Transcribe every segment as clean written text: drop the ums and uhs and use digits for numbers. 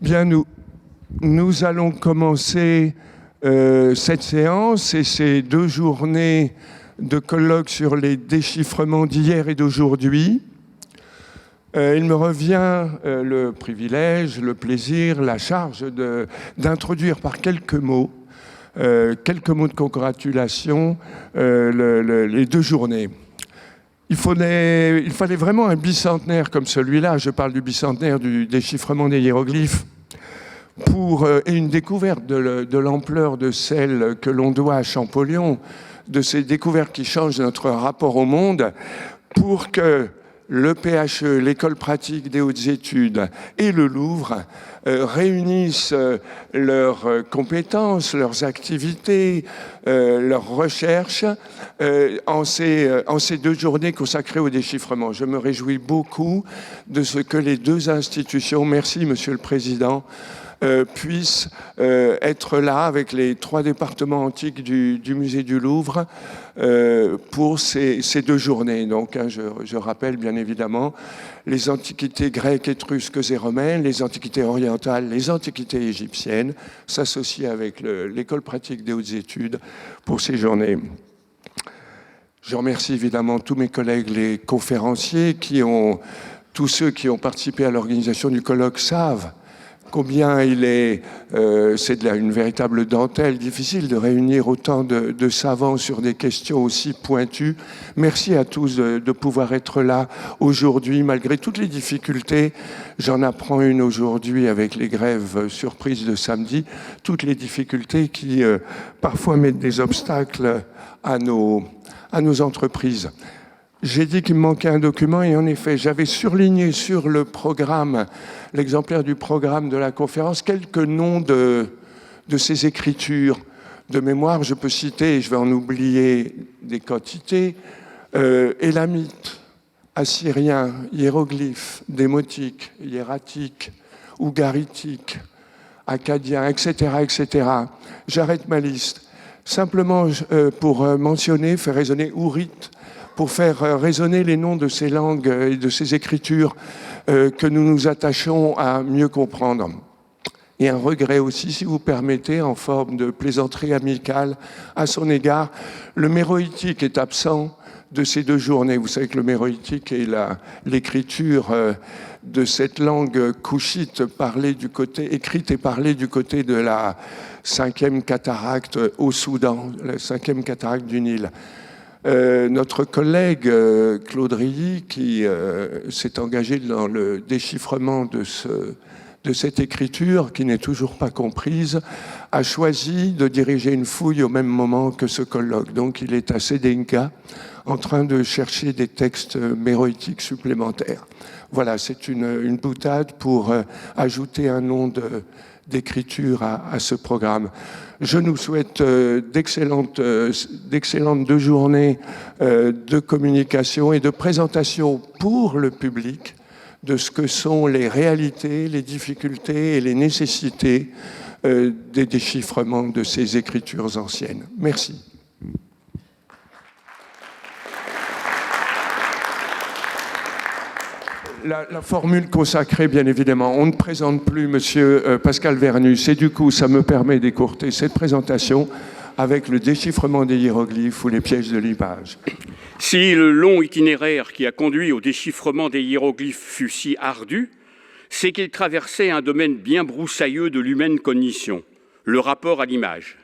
Bien, nous allons commencer cette séance et ces 2 journées de colloque sur les déchiffrements d'hier et d'aujourd'hui. Il me revient le privilège, le plaisir, la charge d'introduire par quelques mots de congratulation les 2 journées. Il fallait vraiment un bicentenaire comme celui-là, je parle du bicentenaire du déchiffrement des hiéroglyphes, et une découverte de l'ampleur de celle que l'on doit à Champollion, de ces découvertes qui changent notre rapport au monde, pour que le PHE, l'École pratique des hautes études et le Louvre réunissent leurs compétences, leurs activités, leurs recherches en ces 2 journées consacrées au déchiffrement. Je me réjouis beaucoup de ce que les 2 institutions, merci Monsieur le Président, puissent être là avec les 3 départements antiques du musée du Louvre pour ces 2 journées. Donc, je rappelle bien évidemment les antiquités grecques, étrusques et romaines, les antiquités orientales, les antiquités égyptiennes, s'associent avec l'École pratique des hautes études pour ces journées. Je remercie évidemment tous mes collègues, les conférenciers, tous ceux qui ont participé à l'organisation du colloque savent combien c'est une véritable dentelle difficile de réunir autant de savants sur des questions aussi pointues. Merci à tous de pouvoir être là aujourd'hui, malgré toutes les difficultés. J'en apprends une aujourd'hui avec les grèves surprises de samedi, toutes les difficultés qui parfois mettent des obstacles à nos entreprises. J'ai dit qu'il me manquait un document et en effet, j'avais surligné sur le programme, l'exemplaire du programme de la conférence, quelques noms de ces écritures. De mémoire, je peux citer, et je vais en oublier des quantités, élamite, assyrien, hiéroglyphe, démotique, hiératique, ougaritique, acadien, etc., etc. J'arrête ma liste. Simplement pour mentionner, faire résonner ourite, pour faire résonner les noms de ces langues et de ces écritures que nous nous attachons à mieux comprendre. Et un regret aussi, si vous permettez, en forme de plaisanterie amicale à son égard, le méroïtique est absent de ces 2 journées. Vous savez que le méroïtique est l'écriture de cette langue couchite écrite et parlée du côté de la 5e cataracte au Soudan, la 5e cataracte du Nil. Notre collègue Claude Rilly, qui s'est engagé dans le déchiffrement de cette écriture, qui n'est toujours pas comprise, a choisi de diriger une fouille au même moment que ce colloque. Donc il est à Sédenka, en train de chercher des textes méroïtiques supplémentaires. Voilà, c'est une boutade pour ajouter un nom d'écriture à ce programme. Je nous souhaite d'excellentes 2 journées de communication et de présentation pour le public de ce que sont les réalités, les difficultés et les nécessités des déchiffrements de ces écritures anciennes. Merci. La formule consacrée, bien évidemment, on ne présente plus Monsieur Pascal Vernus, et du coup, ça me permet d'écourter cette présentation avec le déchiffrement des hiéroglyphes ou les pièges de l'image. Si le long itinéraire qui a conduit au déchiffrement des hiéroglyphes fut si ardu, c'est qu'il traversait un domaine bien broussailleux de l'humaine cognition, le rapport à l'image.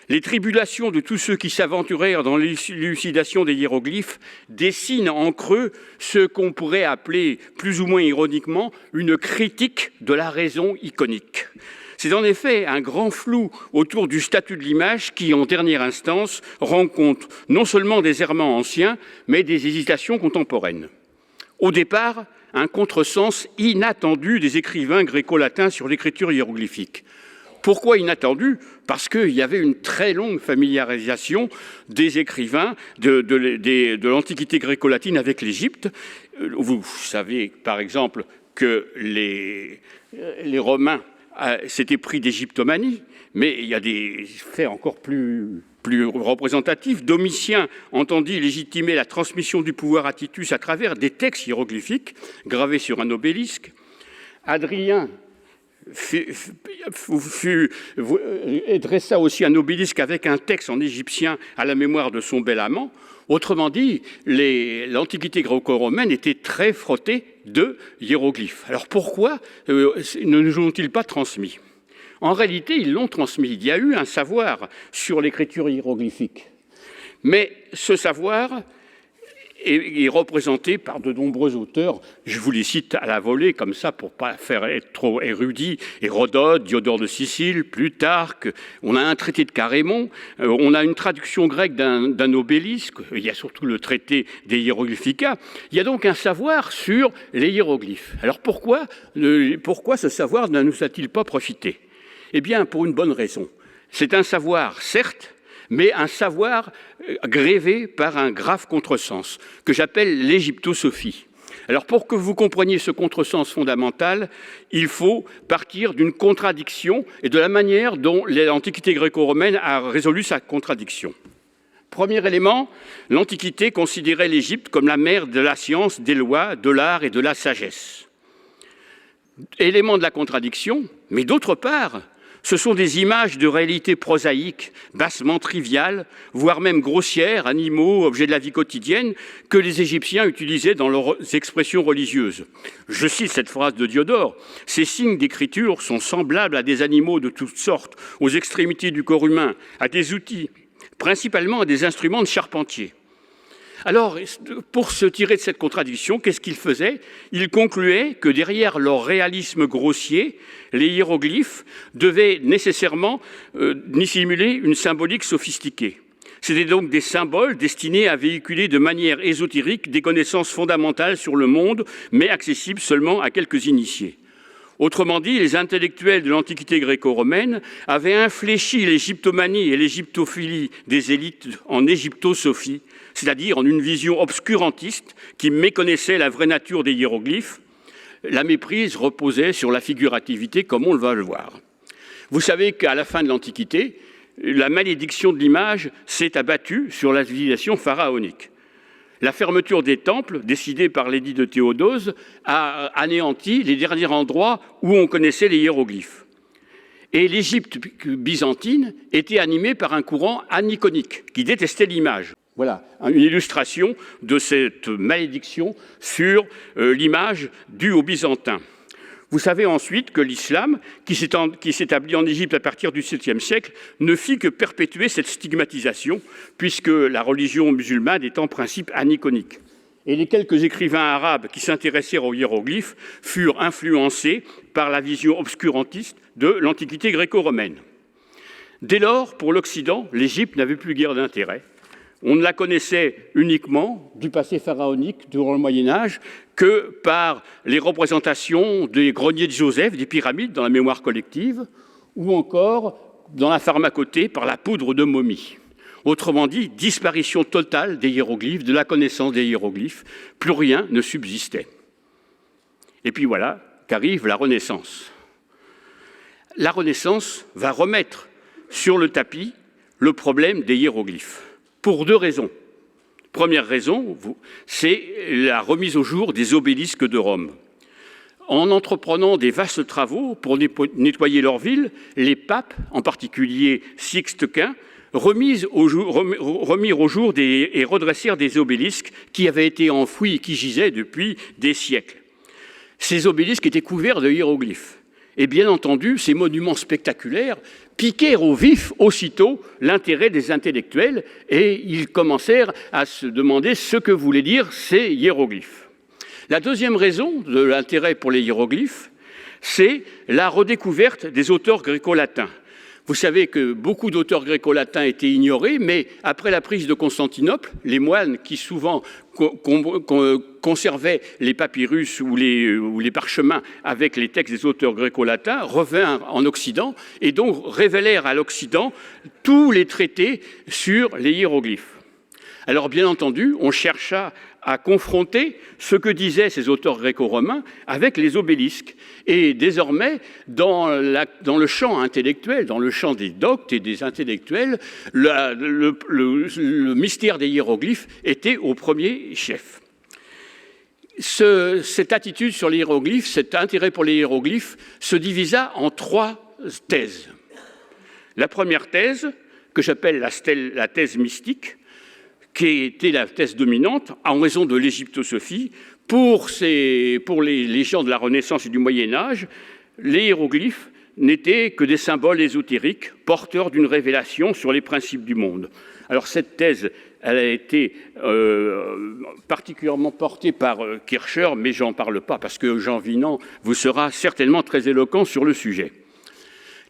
Les tribulations de tous ceux qui s'aventurèrent dans l'élucidation des hiéroglyphes dessinent en creux ce qu'on pourrait appeler, plus ou moins ironiquement, une critique de la raison iconique. C'est en effet un grand flou autour du statut de l'image qui, en dernière instance, rend compte non seulement des errements anciens, mais des hésitations contemporaines. Au départ, un contresens inattendu des écrivains gréco-latins sur l'écriture hiéroglyphique. Pourquoi inattendu ? Parce qu'il y avait une très longue familiarisation des écrivains de l'Antiquité gréco-latine avec l'Égypte. Vous savez, par exemple, que les Romains s'étaient pris d'égyptomanie, mais il y a des faits encore plus représentatifs. Domitien entendit légitimer la transmission du pouvoir à Titus à travers des textes hiéroglyphiques gravés sur un obélisque. Adrien dressa aussi un obélisque avec un texte en égyptien à la mémoire de son bel amant. Autrement dit, l'Antiquité gréco-romaine était très frottée de hiéroglyphes. Alors pourquoi ne nous ont-ils pas transmis? En réalité, ils l'ont transmis. Il y a eu un savoir sur l'écriture hiéroglyphique. Mais ce savoir est représenté par de nombreux auteurs. Je vous les cite à la volée, comme ça, pour ne pas faire être trop érudit. Hérodote, Diodore de Sicile, Plutarque. On a un traité de Carémon. On a une traduction grecque d'un obélisque. Il y a surtout le traité des Hieroglyphica. Il y a donc un savoir sur les hiéroglyphes. Alors pourquoi ce savoir ne nous a-t-il pas profité? Eh bien, pour une bonne raison. C'est un savoir, certes, mais un savoir grévé par un grave contresens, que j'appelle l'égyptosophie. Alors pour que vous compreniez ce contresens fondamental, il faut partir d'une contradiction et de la manière dont l'Antiquité gréco-romaine a résolu sa contradiction. Premier élément, l'Antiquité considérait l'Égypte comme la mère de la science, des lois, de l'art et de la sagesse. Élément de la contradiction, mais d'autre part, ce sont des images de réalités prosaïques, bassement triviales, voire même grossières, animaux, objets de la vie quotidienne, que les Égyptiens utilisaient dans leurs expressions religieuses. Je cite cette phrase de Diodore: « Ces signes d'écriture sont semblables à des animaux de toutes sortes, aux extrémités du corps humain, à des outils, principalement à des instruments de charpentier. » Alors, pour se tirer de cette contradiction, qu'est-ce qu'ils faisaient? Ils concluaient que derrière leur réalisme grossier, les hiéroglyphes devaient nécessairement dissimuler une symbolique sophistiquée. C'étaient donc des symboles destinés à véhiculer de manière ésotérique des connaissances fondamentales sur le monde, mais accessibles seulement à quelques initiés. Autrement dit, les intellectuels de l'Antiquité gréco-romaine avaient infléchi l'égyptomanie et l'égyptophilie des élites en égyptosophie, c'est-à-dire en une vision obscurantiste qui méconnaissait la vraie nature des hiéroglyphes. La méprise reposait sur la figurativité, comme on va le voir. Vous savez qu'à la fin de l'Antiquité, la malédiction de l'image s'est abattue sur la civilisation pharaonique. La fermeture des temples, décidée par l'édit de Théodose, a anéanti les derniers endroits où on connaissait les hiéroglyphes. Et l'Égypte byzantine était animée par un courant aniconique qui détestait l'image. Voilà une illustration de cette malédiction sur l'image due aux Byzantins. Vous savez ensuite que l'islam, qui s'établit en Égypte à partir du 7e siècle, ne fit que perpétuer cette stigmatisation, puisque la religion musulmane est en principe aniconique. Et les quelques écrivains arabes qui s'intéressèrent aux hiéroglyphes furent influencés par la vision obscurantiste de l'Antiquité gréco-romaine. Dès lors, pour l'Occident, l'Égypte n'avait plus guère d'intérêt. On ne la connaissait uniquement du passé pharaonique durant le Moyen-Âge que par les représentations des greniers de Joseph, des pyramides dans la mémoire collective, ou encore dans la pharmacopée par la poudre de momie. Autrement dit, disparition totale des hiéroglyphes, de la connaissance des hiéroglyphes, plus rien ne subsistait. Et puis voilà qu'arrive la Renaissance. La Renaissance va remettre sur le tapis le problème des hiéroglyphes. Pour deux raisons. Première raison, c'est la remise au jour des obélisques de Rome. En entreprenant des vastes travaux pour nettoyer leur ville, les papes, en particulier Sixte Quint, remirent au jour et redressèrent des obélisques qui avaient été enfouis et qui gisaient depuis des siècles. Ces obélisques étaient couverts de hiéroglyphes. Et bien entendu, ces monuments spectaculaires piquèrent au vif aussitôt l'intérêt des intellectuels et ils commencèrent à se demander ce que voulaient dire ces hiéroglyphes. La deuxième raison de l'intérêt pour les hiéroglyphes, c'est la redécouverte des auteurs gréco-latins. Vous savez que beaucoup d'auteurs gréco-latins étaient ignorés, mais après la prise de Constantinople, les moines qui souvent conservaient les papyrus ou les parchemins avec les textes des auteurs gréco-latins revinrent en Occident et donc révélèrent à l'Occident tous les traités sur les hiéroglyphes. Alors bien entendu, on chercha à confronter ce que disaient ces auteurs gréco-romains avec les obélisques. Et désormais, dans le champ intellectuel, dans le champ des doctes et des intellectuels, le mystère des hiéroglyphes était au premier chef. Cette attitude sur les hiéroglyphes, cet intérêt pour les hiéroglyphes, se divisa en 3 thèses. La première thèse, que j'appelle la thèse mystique, qui était la thèse dominante en raison de l'égyptosophie. Pour les gens de la Renaissance et du Moyen-Âge, les hiéroglyphes n'étaient que des symboles ésotériques porteurs d'une révélation sur les principes du monde. Alors cette thèse, elle a été particulièrement portée par Kircher, mais j'en parle pas parce que Jean Vinan vous sera certainement très éloquent sur le sujet.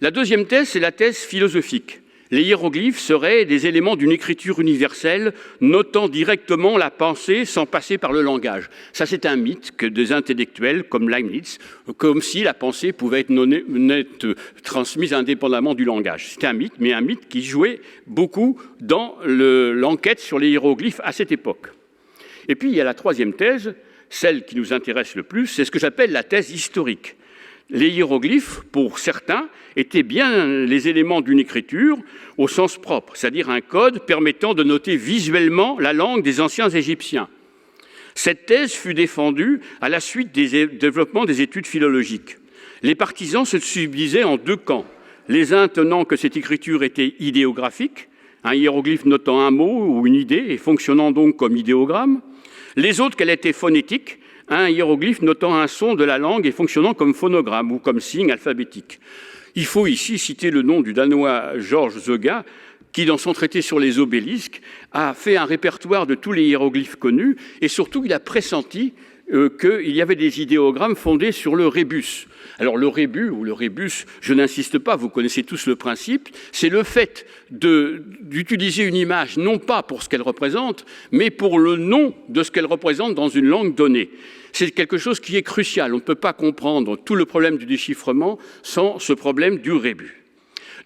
La deuxième thèse, c'est la thèse philosophique. Les hiéroglyphes seraient des éléments d'une écriture universelle notant directement la pensée sans passer par le langage. Ça, c'est un mythe que des intellectuels comme Leibniz, comme si la pensée pouvait être transmise indépendamment du langage. C'est un mythe, mais un mythe qui jouait beaucoup dans l'enquête sur les hiéroglyphes à cette époque. Et puis, il y a la troisième thèse, celle qui nous intéresse le plus, c'est ce que j'appelle la thèse historique. Les hiéroglyphes, pour certains, étaient bien les éléments d'une écriture au sens propre, c'est-à-dire un code permettant de noter visuellement la langue des anciens Égyptiens. Cette thèse fut défendue à la suite des développements des études philologiques. Les partisans se subdivisaient en 2 camps, les uns tenant que cette écriture était idéographique, un hiéroglyphe notant un mot ou une idée et fonctionnant donc comme idéogramme, les autres qu'elle était phonétique, un hiéroglyphe notant un son de la langue et fonctionnant comme phonogramme ou comme signe alphabétique. Il faut ici citer le nom du Danois Georges Zoga, qui, dans son traité sur les obélisques, a fait un répertoire de tous les hiéroglyphes connus, et surtout, il a pressenti qu'il y avait des idéogrammes fondés sur le rébus. Alors le rébus ou le rébus, je n'insiste pas, vous connaissez tous le principe, c'est le fait d'utiliser une image non pas pour ce qu'elle représente, mais pour le nom de ce qu'elle représente dans une langue donnée. C'est quelque chose qui est crucial, on ne peut pas comprendre tout le problème du déchiffrement sans ce problème du rébus.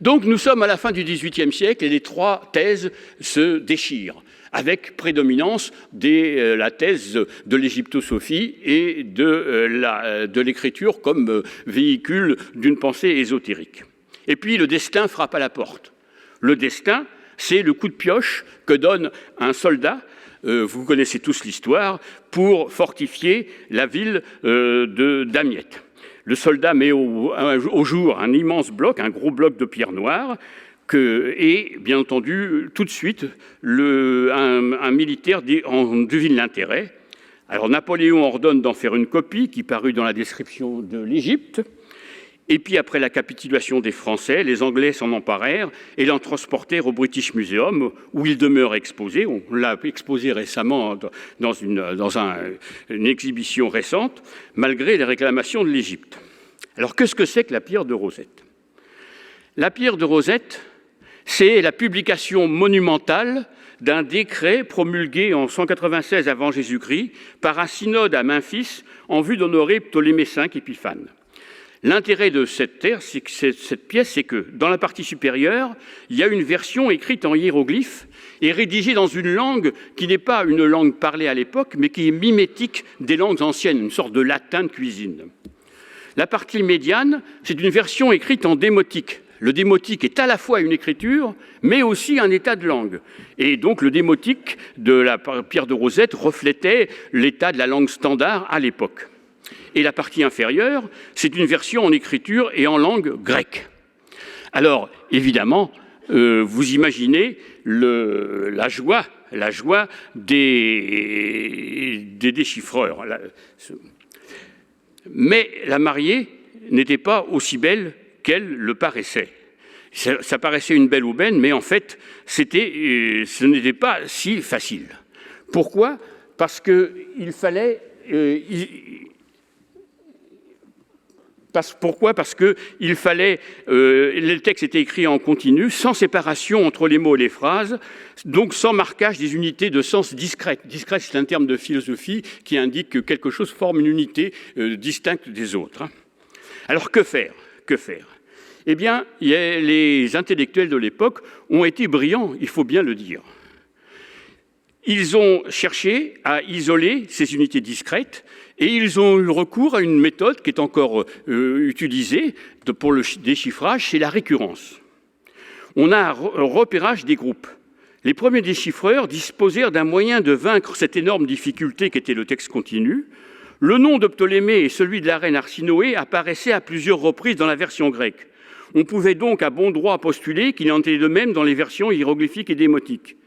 Donc nous sommes à la fin du XVIIIe siècle et les 3 thèses se déchirent, avec prédominance la thèse de l'égyptosophie et de l'écriture comme véhicule d'une pensée ésotérique. Et puis le destin frappe à la porte. Le destin, c'est le coup de pioche que donne un soldat, vous connaissez tous l'histoire, pour fortifier la ville de Damiette. Le soldat met au jour un immense bloc, un gros bloc de pierre noire, et bien entendu, tout de suite, un militaire en devine l'intérêt. Alors Napoléon ordonne d'en faire une copie qui parut dans la description de l'Égypte. Et puis après la capitulation des Français, les Anglais s'en emparèrent et l'en transportèrent au British Museum, où il demeure exposé. On l'a exposé récemment dans une exhibition récente, malgré les réclamations de l'Égypte. Alors qu'est-ce que c'est que la pierre de Rosette ? La pierre de Rosette, c'est la publication monumentale d'un décret promulgué en 196 avant Jésus-Christ par un synode à Memphis en vue d'honorer Ptolémée V Épiphane. L'intérêt de cette pièce, c'est que dans la partie supérieure, il y a une version écrite en hiéroglyphes et rédigée dans une langue qui n'est pas une langue parlée à l'époque, mais qui est mimétique des langues anciennes, une sorte de latin de cuisine. La partie médiane, c'est une version écrite en démotique. Le démotique est à la fois une écriture, mais aussi un état de langue. Et donc le démotique de la pierre de Rosette reflétait l'état de la langue standard à l'époque. Et la partie inférieure, c'est une version en écriture et en langue grecque. Alors, évidemment, vous imaginez la joie des déchiffreurs. Mais la mariée n'était pas aussi belle qu'elle le paraissait. Ça paraissait une belle aubaine, mais en fait, ce n'était pas si facile. Pourquoi ? Parce qu'il fallait... Pourquoi ? Parce que le texte était écrit en continu, sans séparation entre les mots et les phrases, donc sans marquage des unités de sens discrètes. Discrète, c'est un terme de philosophie qui indique que quelque chose forme une unité distincte des autres. Alors que faire ? Eh bien, les intellectuels de l'époque ont été brillants, il faut bien le dire. Ils ont cherché à isoler ces unités discrètes et ils ont eu recours à une méthode qui est encore utilisée pour le déchiffrage, c'est la récurrence. On a un repérage des groupes. Les premiers déchiffreurs disposèrent d'un moyen de vaincre cette énorme difficulté qu'était le texte continu Le nom de Ptolémée et celui de la reine Arsinoé apparaissaient à plusieurs reprises dans la version grecque. On pouvait donc à bon droit postuler qu'il en était de même dans les versions hiéroglyphiques et démotiques.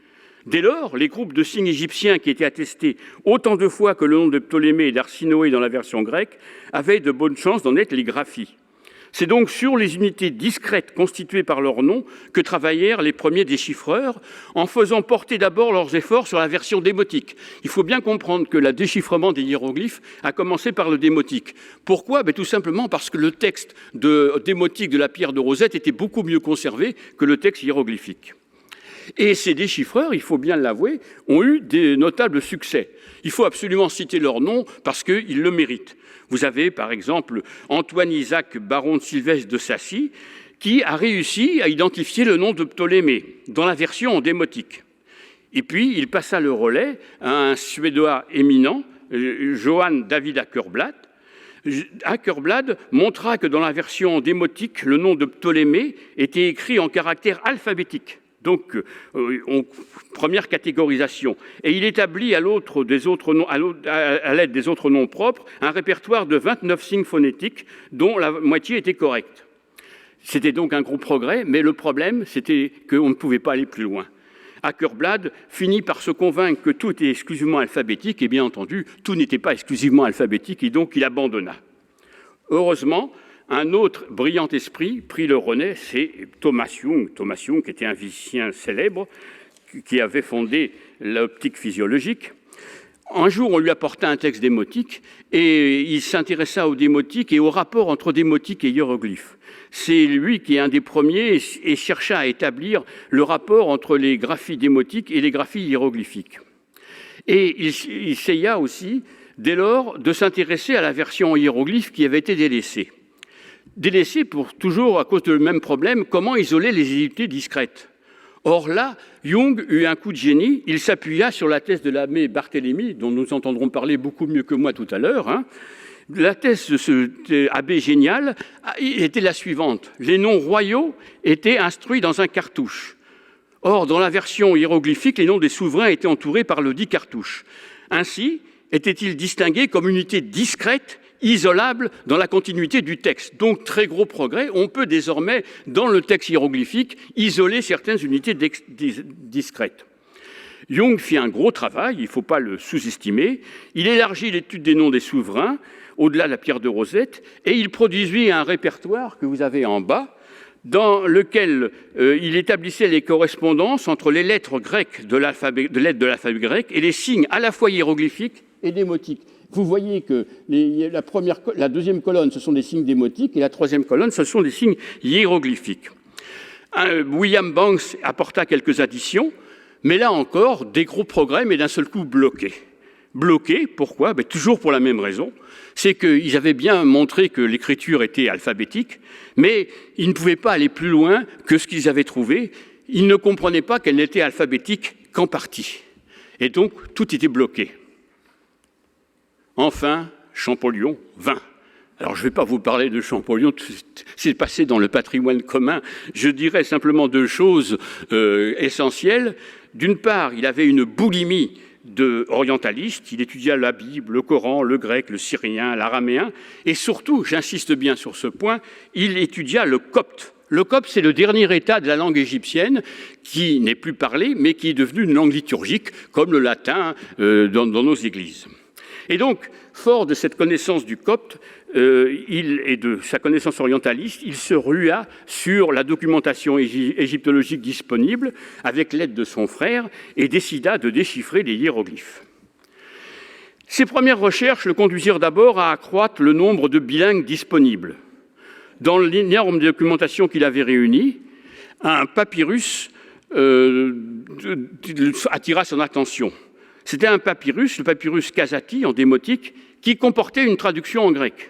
Dès lors, les groupes de signes égyptiens qui étaient attestés autant de fois que le nom de Ptolémée et d'Arsinoé dans la version grecque avaient de bonnes chances d'en être les graphies. C'est donc sur les unités discrètes constituées par leur nom que travaillèrent les premiers déchiffreurs, en faisant porter d'abord leurs efforts sur la version démotique. Il faut bien comprendre que le déchiffrement des hiéroglyphes a commencé par le démotique. Pourquoi ? Tout simplement parce que le texte démotique de la pierre de Rosette était beaucoup mieux conservé que le texte hiéroglyphique. Et ces déchiffreurs, il faut bien l'avouer, ont eu des notables succès. Il faut absolument citer leur nom parce qu'ils le méritent. Vous avez par exemple Antoine-Isaac baron de Sylvestre de Sassy qui a réussi à identifier le nom de Ptolémée dans la version en démotique. Et puis il passa le relais à un Suédois éminent, Johan David Åkerblad. Åkerblad montra que dans la version en démotique, le nom de Ptolémée était écrit en caractères alphabétiques. Donc, première catégorisation. Et il établit à l'aide des autres noms propres un répertoire de 29 signes phonétiques dont la moitié était correcte. C'était donc un gros progrès, mais le problème, c'était qu'on ne pouvait pas aller plus loin. Åkerblad finit par se convaincre que tout était exclusivement alphabétique, et bien entendu, tout n'était pas exclusivement alphabétique, et donc il abandonna. Heureusement, un autre brillant esprit prit le relais, c'est Thomas Young. Thomas Young, qui était un physicien célèbre, qui avait fondé l'optique physiologique. Un jour, on lui apporta un texte démotique et il s'intéressa aux démotiques et au rapport entre démotique et hiéroglyphes. C'est lui qui est un des premiers et chercha à établir le rapport entre les graphies démotiques et les graphies hiéroglyphiques. Et il essaya aussi, dès lors, de s'intéresser à la version hiéroglyphe qui avait été délaissée. Délaissé pour toujours à cause du même problème, comment isoler les unités discrètes. Or là, Young eut un coup de génie, il s'appuya sur la thèse de l'abbé Barthélemy, dont nous entendrons parler beaucoup mieux que moi tout à l'heure. La thèse de ce abbé génial était la suivante. Les noms royaux étaient instruits dans un cartouche. Or, dans la version hiéroglyphique, les noms des souverains étaient entourés par le dit cartouche. Ainsi, étaient-ils distingués comme unité discrète, isolable dans la continuité du texte. Donc, très gros progrès. On peut désormais, dans le texte hiéroglyphique, isoler certaines unités discrètes. Young fit un gros travail, il ne faut pas le sous-estimer. Il élargit l'étude des noms des souverains, au-delà de la pierre de Rosette, et il produisit un répertoire que vous avez en bas, dans lequel il établissait les correspondances entre les lettres grecques de l'alphabet grec et les signes à la fois hiéroglyphiques et démotiques. Vous voyez que la deuxième colonne, ce sont des signes démotiques, et la troisième colonne, ce sont des signes hiéroglyphiques. William Banks apporta quelques additions, mais là encore, des gros progrès, mais d'un seul coup bloqués. Bloqués, pourquoi ? Toujours pour la même raison, c'est qu'ils avaient bien montré que l'écriture était alphabétique, mais ils ne pouvaient pas aller plus loin que ce qu'ils avaient trouvé. Ils ne comprenaient pas qu'elle n'était alphabétique qu'en partie. Et donc, tout était bloqué. Enfin, Champollion vint. Alors, je ne vais pas vous parler de Champollion, c'est passé dans le patrimoine commun. Je dirais simplement deux choses essentielles. D'une part, il avait une boulimie orientaliste, il étudia la Bible, le Coran, le grec, le syrien, l'araméen, et surtout, j'insiste bien sur ce point, il étudia le copte. Le copte, c'est le dernier état de la langue égyptienne qui n'est plus parlé, mais qui est devenu une langue liturgique, comme le latin dans nos églises. Et donc, fort de cette connaissance du copte et de sa connaissance orientaliste, il se rua sur la documentation égyptologique disponible avec l'aide de son frère et décida de déchiffrer les hiéroglyphes. Ses premières recherches le conduisirent d'abord à accroître le nombre de bilingues disponibles. Dans l'énorme documentation qu'il avait réunie, un papyrus attira son attention. C'était un papyrus, le papyrus Kazati en démotique, qui comportait une traduction en grec.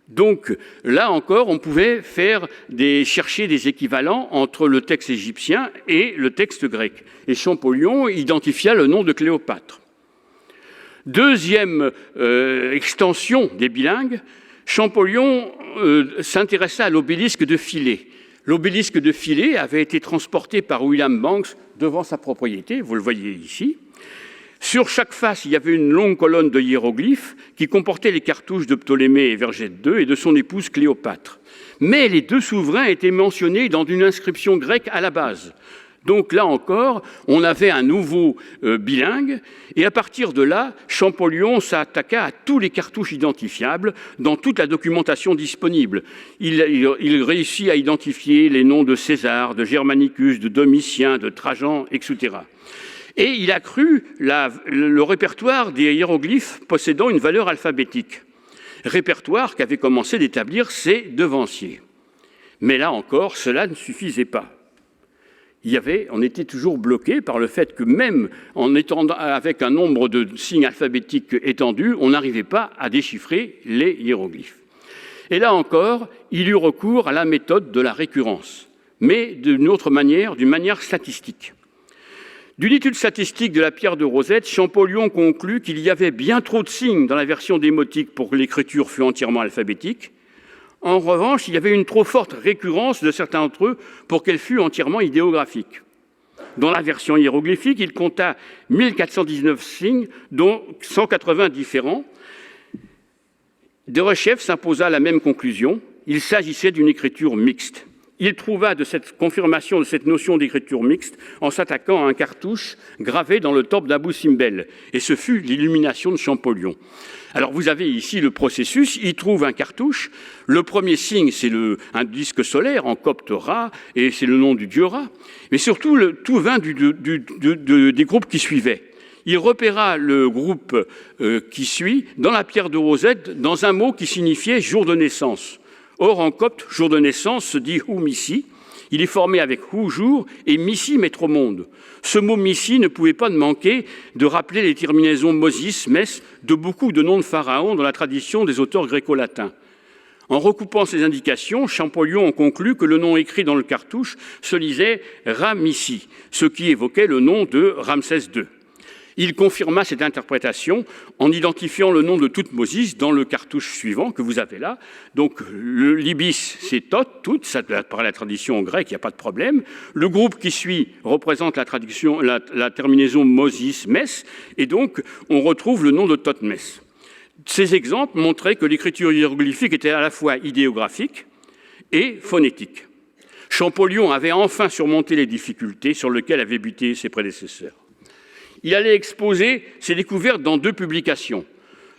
Donc là encore, on pouvait chercher des équivalents entre le texte égyptien et le texte grec. Et Champollion identifia le nom de Cléopâtre. Deuxième extension des bilingues, Champollion s'intéressa à l'obélisque de Philae. L'obélisque de Philae avait été transporté par William Banks devant sa propriété, vous le voyez ici. Sur chaque face, il y avait une longue colonne de hiéroglyphes qui comportait les cartouches de Ptolémée et Vergète II et de son épouse Cléopâtre. Mais les deux souverains étaient mentionnés dans une inscription grecque à la base. Donc là encore, on avait un nouveau bilingue, et à partir de là, Champollion s'attaqua à tous les cartouches identifiables dans toute la documentation disponible. Il réussit à identifier les noms de César, de Germanicus, de Domitien, de Trajan, etc. Et il accrut le répertoire des hiéroglyphes possédant une valeur alphabétique, répertoire qu'avaient commencé d'établir ses devanciers. Mais là encore, cela ne suffisait pas. On était toujours bloqué par le fait que même en étant avec un nombre de signes alphabétiques étendu, on n'arrivait pas à déchiffrer les hiéroglyphes. Et là encore, il eut recours à la méthode de la récurrence, mais d'une autre manière, d'une manière statistique. D'une étude statistique de la pierre de Rosette, Champollion conclut qu'il y avait bien trop de signes dans la version démotique pour que l'écriture fût entièrement alphabétique. En revanche, il y avait une trop forte récurrence de certains d'entre eux pour qu'elle fût entièrement idéographique. Dans la version hiéroglyphique, il compta 1419 signes, dont 180 différents. Derechef s'imposa la même conclusion. Il s'agissait d'une écriture mixte. Il trouva de cette confirmation de cette notion d'écriture mixte en s'attaquant à un cartouche gravé dans le temple d'Abou Simbel. Et ce fut l'illumination de Champollion. Alors vous avez ici le processus, il trouve un cartouche. Le premier signe, c'est un disque solaire en copte Ra, et c'est le nom du dieu Ra. Mais surtout, tout vint des groupes qui suivaient. Il repéra le groupe qui suit dans la pierre de Rosette, dans un mot qui signifiait jour de naissance. Or, en copte, jour de naissance se dit Hou Missi. Il est formé avec Hou jour et Missi mettre au monde. Ce mot Missi ne pouvait pas manquer de rappeler les terminaisons Mosis, Mess de beaucoup de noms de pharaons dans la tradition des auteurs gréco-latins. En recoupant ces indications, Champollion en conclut que le nom écrit dans le cartouche se lisait Ra-Missi, ce qui évoquait le nom de Ramsès II. Il confirma cette interprétation en identifiant le nom de Thoutmosis dans le cartouche suivant que vous avez là. Donc l'ibis, c'est Thoth, ça par la tradition grecque, il n'y a pas de problème. Le groupe qui suit représente la terminaison Mosis, Mess, et donc on retrouve le nom de Thothmès. Ces exemples montraient que l'écriture hiéroglyphique était à la fois idéographique et phonétique. Champollion avait enfin surmonté les difficultés sur lesquelles avaient buté ses prédécesseurs. Il allait exposer ses découvertes dans 2 publications.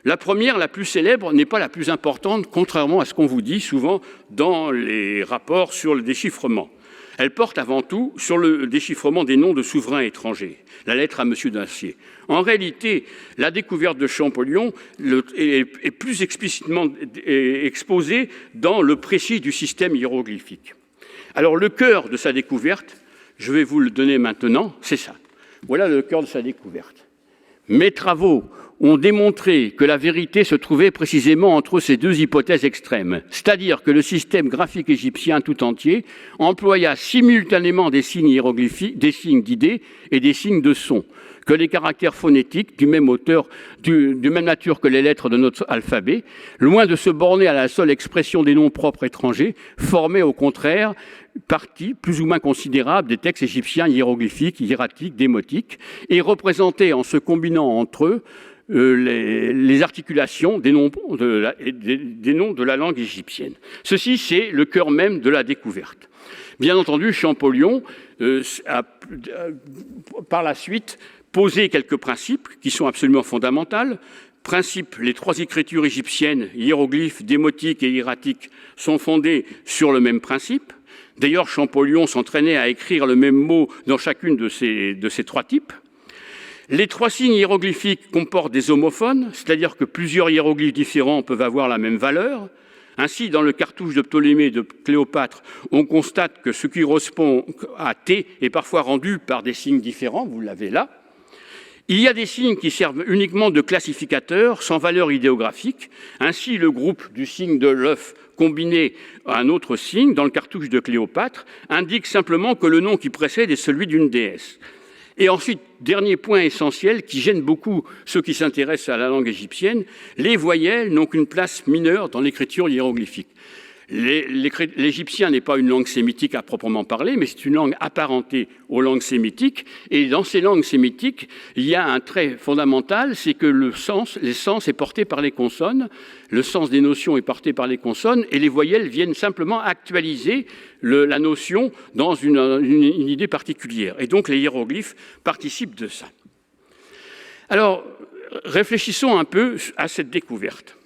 La première, la plus célèbre, n'est pas la plus importante, contrairement à ce qu'on vous dit souvent dans les rapports sur le déchiffrement. Elle porte avant tout sur le déchiffrement des noms de souverains étrangers, la lettre à M. Dacier. En réalité, la découverte de Champollion est plus explicitement exposée dans le précis du système hiéroglyphique. Alors le cœur de sa découverte, je vais vous le donner maintenant, c'est ça. Voilà le cœur de sa découverte. Mes travaux ont démontré que la vérité se trouvait précisément entre ces 2 hypothèses extrêmes, c'est-à-dire que le système graphique égyptien tout entier employa simultanément des signes hiéroglyphiques, des signes d'idées et des signes de sons, que les caractères phonétiques du même nature que les lettres de notre alphabet, loin de se borner à la seule expression des noms propres étrangers, formaient au contraire partie plus ou moins considérable des textes égyptiens hiéroglyphiques, hiératiques, démotiques, et représentaient, en se combinant entre eux, les articulations des noms de la langue égyptienne. Ceci, c'est le cœur même de la découverte. Bien entendu, Champollion a par la suite posé quelques principes qui sont absolument fondamentaux. Principe, les 3 écritures égyptiennes, hiéroglyphes, démotiques et hiératiques, sont fondées sur le même principe. D'ailleurs, Champollion s'entraînait à écrire le même mot dans chacune de ces 3 types. Les 3 signes hiéroglyphiques comportent des homophones, c'est-à-dire que plusieurs hiéroglyphes différents peuvent avoir la même valeur. Ainsi, dans le cartouche de Ptolémée et de Cléopâtre, on constate que ce qui correspond à T est parfois rendu par des signes différents, vous l'avez là. Il y a des signes qui servent uniquement de classificateurs sans valeur idéographique. Ainsi, le groupe du signe de l'œuf combiné à un autre signe dans le cartouche de Cléopâtre indique simplement que le nom qui précède est celui d'une déesse. Et ensuite, dernier point essentiel qui gêne beaucoup ceux qui s'intéressent à la langue égyptienne, les voyelles n'ont qu'une place mineure dans l'écriture hiéroglyphique. L'égyptien n'est pas une langue sémitique à proprement parler, mais c'est une langue apparentée aux langues sémitiques. Et dans ces langues sémitiques, il y a un trait fondamental, c'est que le sens est porté par les consonnes, le sens des notions est porté par les consonnes, et les voyelles viennent simplement actualiser la notion dans une idée particulière. Et donc les hiéroglyphes participent de ça. Alors, réfléchissons un peu à cette découverte.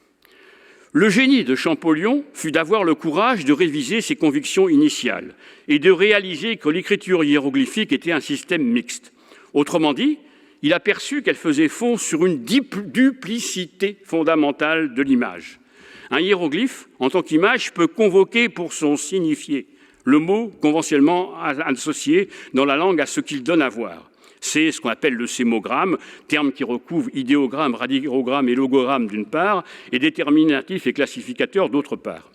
Le génie de Champollion fut d'avoir le courage de réviser ses convictions initiales et de réaliser que l'écriture hiéroglyphique était un système mixte. Autrement dit, il a perçu qu'elle faisait fond sur une duplicité fondamentale de l'image. Un hiéroglyphe, en tant qu'image, peut convoquer pour son signifié le mot conventionnellement associé dans la langue à ce qu'il donne à voir. C'est ce qu'on appelle le sémogramme, terme qui recouvre idéogramme, radicogramme et logogramme d'une part, et déterminatif et classificateur d'autre part.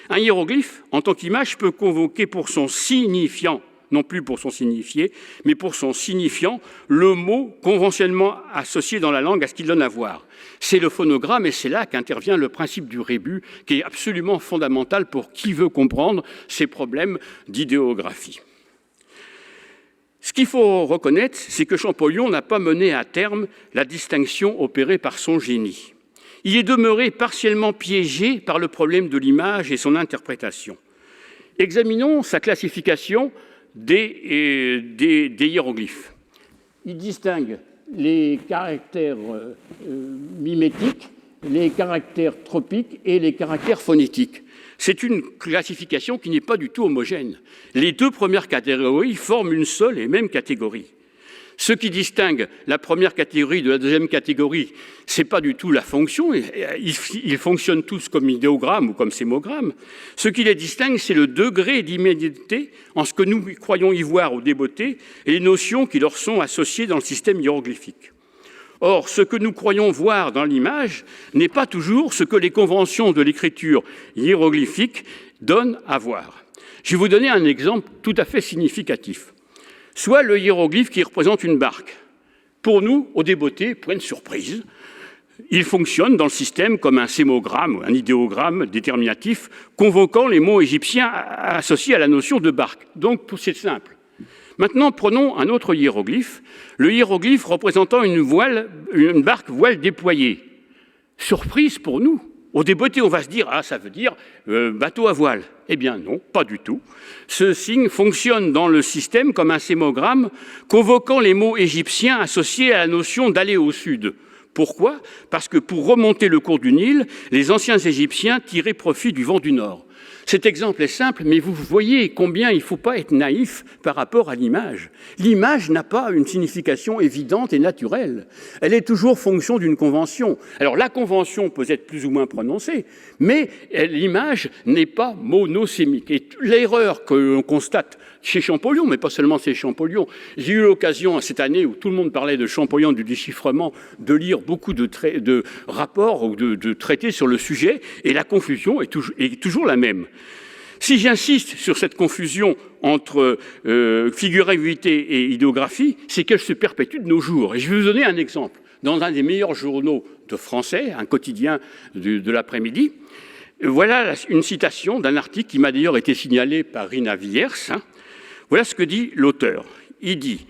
Un hiéroglyphe, en tant qu'image, peut convoquer pour son signifiant, non plus pour son signifié, mais pour son signifiant, le mot conventionnellement associé dans la langue à ce qu'il donne à voir. C'est le phonogramme, et c'est là qu'intervient le principe du rébus, qui est absolument fondamental pour qui veut comprendre ces problèmes d'idéographie. Ce qu'il faut reconnaître, c'est que Champollion n'a pas mené à terme la distinction opérée par son génie. Il est demeuré partiellement piégé par le problème de l'image et son interprétation. Examinons sa classification des hiéroglyphes. Il distingue les caractères mimétiques, les caractères tropiques et les caractères phonétiques. C'est une classification qui n'est pas du tout homogène. Les deux premières catégories forment une seule et même catégorie. Ce qui distingue la première catégorie de la deuxième catégorie, ce n'est pas du tout la fonction. Ils fonctionnent tous comme idéogrammes ou comme sémogrammes. Ce qui les distingue, c'est le degré d'immédiateté en ce que nous croyons y voir ou débeauté et les notions qui leur sont associées dans le système hiéroglyphique. Or, ce que nous croyons voir dans l'image n'est pas toujours ce que les conventions de l'écriture hiéroglyphique donnent à voir. Je vais vous donner un exemple tout à fait significatif. Soit le hiéroglyphe qui représente une barque. Pour nous, au débeauté, point de surprise, il fonctionne dans le système comme un sémogramme ou un idéogramme déterminatif convoquant les mots égyptiens associés à la notion de barque. Donc, c'est simple. Maintenant, prenons un autre hiéroglyphe, le hiéroglyphe représentant une barque voile déployée. Surprise pour nous. Au débeauté, on va se dire « Ah, ça veut dire bateau à voile ». Eh bien non, pas du tout. Ce signe fonctionne dans le système comme un sémogramme convoquant les mots égyptiens associés à la notion d'aller au sud. Pourquoi ? Parce que pour remonter le cours du Nil, les anciens Égyptiens tiraient profit du vent du nord. Cet exemple est simple, mais vous voyez combien il ne faut pas être naïf par rapport à l'image. L'image n'a pas une signification évidente et naturelle. Elle est toujours fonction d'une convention. Alors la convention peut être plus ou moins prononcée, mais l'image n'est pas monosémique. Et l'erreur que l'on constate chez Champollion, mais pas seulement chez Champollion, j'ai eu l'occasion cette année où tout le monde parlait de Champollion, du déchiffrement, de lire beaucoup de rapports ou de traités sur le sujet, et la confusion est toujours la même. Si j'insiste sur cette confusion entre figurativité et idéographie, c'est qu'elle se perpétue de nos jours. Et je vais vous donner un exemple. Dans un des meilleurs journaux de français, un quotidien de l'après-midi, voilà une citation d'un article qui m'a d'ailleurs été signalé par Rina Viers. Voilà ce que dit l'auteur. Il dit,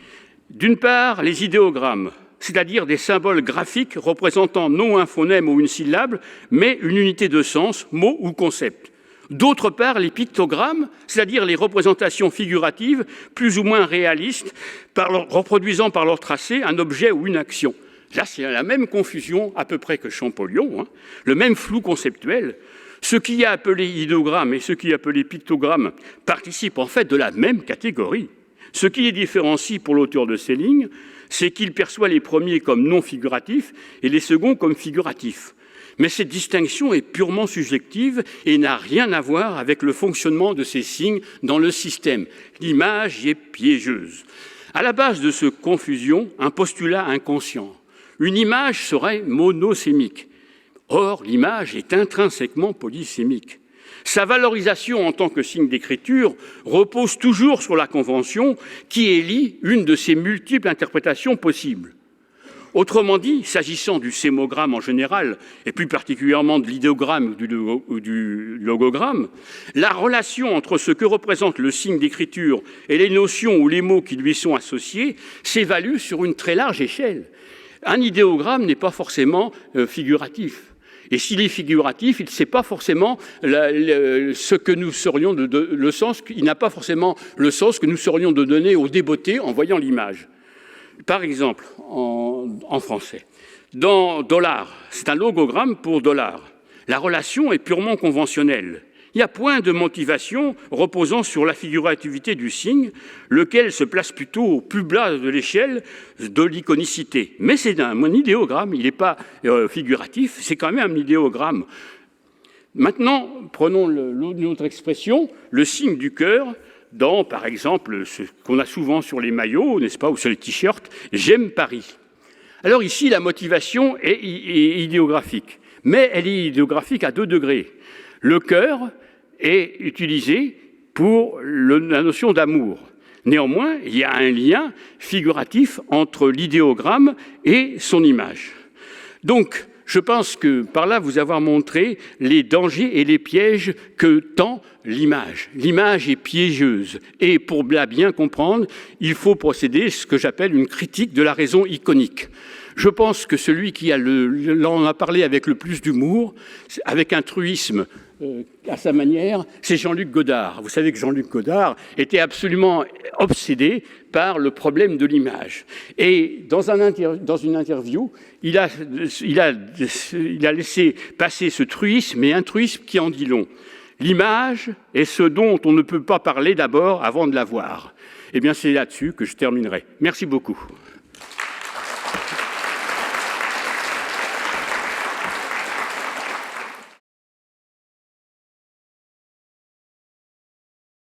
d'une part, les idéogrammes, c'est-à-dire des symboles graphiques représentant non un phonème ou une syllabe, mais une unité de sens, mot ou concept. D'autre part, les pictogrammes, c'est-à-dire les représentations figuratives, plus ou moins réalistes, reproduisant par leur tracé un objet ou une action. Là, c'est la même confusion à peu près que Champollion, le même flou conceptuel. Ce qui est appelé idéogramme et ce qui est appelé pictogramme participent en fait de la même catégorie. Ce qui les différencie pour l'auteur de ces lignes, c'est qu'il perçoit les premiers comme non figuratifs et les seconds comme figuratifs. Mais cette distinction est purement subjective et n'a rien à voir avec le fonctionnement de ces signes dans le système. L'image y est piégeuse. À la base de cette confusion, un postulat inconscient. Une image serait monosémique. Or, l'image est intrinsèquement polysémique. Sa valorisation en tant que signe d'écriture repose toujours sur la convention qui élit une de ses multiples interprétations possibles. Autrement dit, s'agissant du sémogramme en général, et plus particulièrement de l'idéogramme ou du logogramme, la relation entre ce que représente le signe d'écriture et les notions ou les mots qui lui sont associés s'évalue sur une très large échelle. Un idéogramme n'est pas forcément figuratif. Et s'il est figuratif, il n'a pas forcément le sens que nous serions de donner au débeauté en voyant l'image. Par exemple, en français, dans dollar, c'est un logogramme pour dollar. La relation est purement conventionnelle. Il n'y a point de motivation reposant sur la figurativité du signe, lequel se place plutôt au plus bas de l'échelle de l'iconicité. Mais c'est un idéogramme, il n'est pas figuratif, c'est quand même un idéogramme. Maintenant, prenons une autre expression, le signe du cœur, dans, par exemple, ce qu'on a souvent sur les maillots, n'est-ce pas, ou sur les t-shirts, « J'aime Paris ». Alors ici, la motivation est idéographique, mais elle est idéographique à 2 degrés. Le cœur est utilisé pour la notion d'amour. Néanmoins, il y a un lien figuratif entre l'idéogramme et son image. Donc, je pense que par là, vous avez montré les dangers et les pièges que tend l'image. L'image est piégeuse et pour la bien comprendre, il faut procéder à ce que j'appelle une critique de la raison iconique. Je pense que celui qui en a parlé avec le plus d'humour, avec un truisme à sa manière, c'est Jean-Luc Godard. Vous savez que Jean-Luc Godard était absolument obsédé par le problème de l'image. Et dans une interview, il a laissé passer ce truisme, mais un truisme qui en dit long. L'image est ce dont on ne peut pas parler d'abord avant de la voir. Eh bien, c'est là-dessus que je terminerai. Merci beaucoup.